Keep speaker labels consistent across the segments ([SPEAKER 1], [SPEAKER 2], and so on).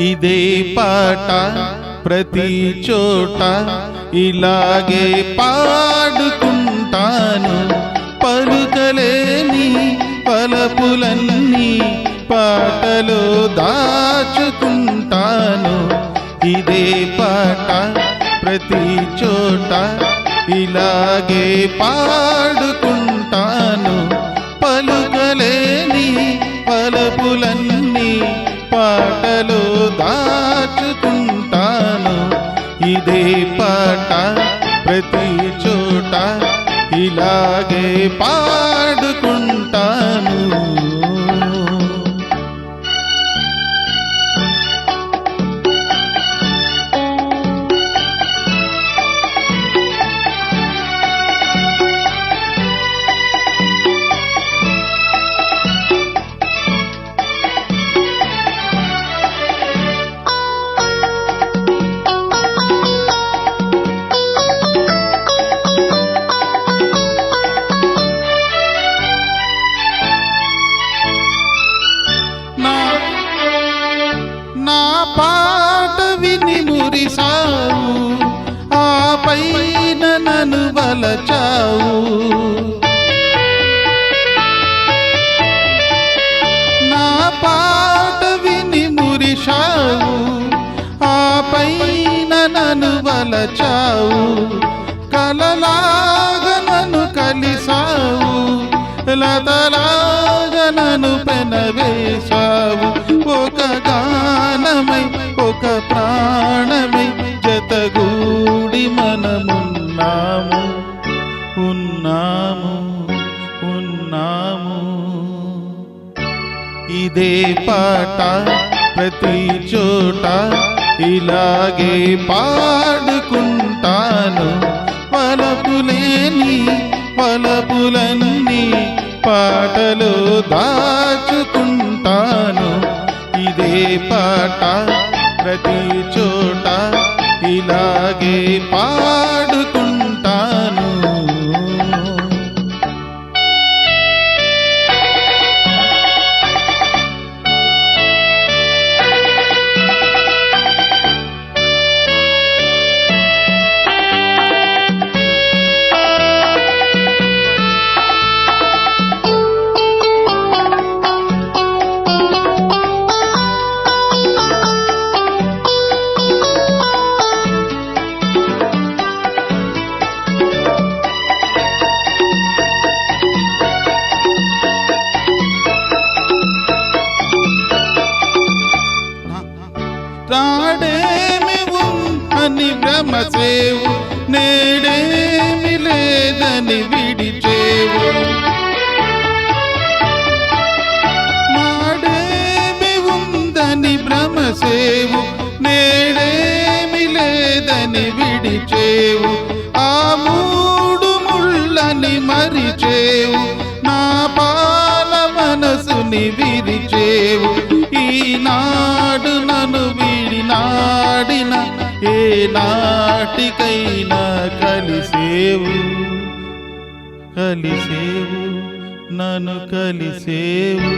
[SPEAKER 1] ఇదే పాట ప్రతి చోట ఇలాగే పాడుకుంటాను. పలుకలేని పలపులన్నీ పాటలో దాచుకుంటాను. ఇదే పాట ప్రతి చోట ఇలాగే పాడుకుంటాను. పలుకలేని పలపులన్నీ పాటలో దాచుకుంటాను. ఇదే పాట ప్రతి చోట ఇలాగే పాడుకుంటాను. నా పాట విని మురిసావు, ఆ పైన నన్ను వలచావు. నా పాట విని మురిసావు, ఆ పైన నన్ను వలచావు. కలలాగా నన్ను కలిసావు, లతలాగా నన్ను పెనవేశావు. ఒక గానమై ఒక ప్రాణమై జతగూడి మనమున్నాము, ఉన్నాము, ఉన్నాము. ఇదే పాట ప్రతి చోట ఇలాగే పాడుకుంటాను. వలపులేని వలపులన్నీ పాటలో దాచుకుంటాను. ఇదే పాట ప్రతి చోట ఇలాగే పాడుకుంటాను. నాడేమి అని భ్రమసేవు, నేడేమి లేదని విడిచేవు. నాడేమి ఉందని భ్రమసేవు, నేడేమి లేదని విడిచేవు. ఆ మూడు ముళ్ళని మరిచేవు, నా పాల మనసుని విరిచేవు. ఈనాడు నన్ను విడినాడిన ఏ నాటికైనా కలిసేవు, కలిసేవు, నన్ను కలిసేవు.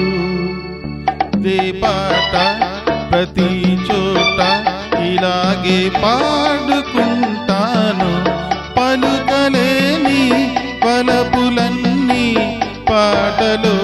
[SPEAKER 1] దే పాట ప్రతి చోట ఇలాగే పాడుకుంటాను. పలుకలేని పలపులన్నీ పాటలో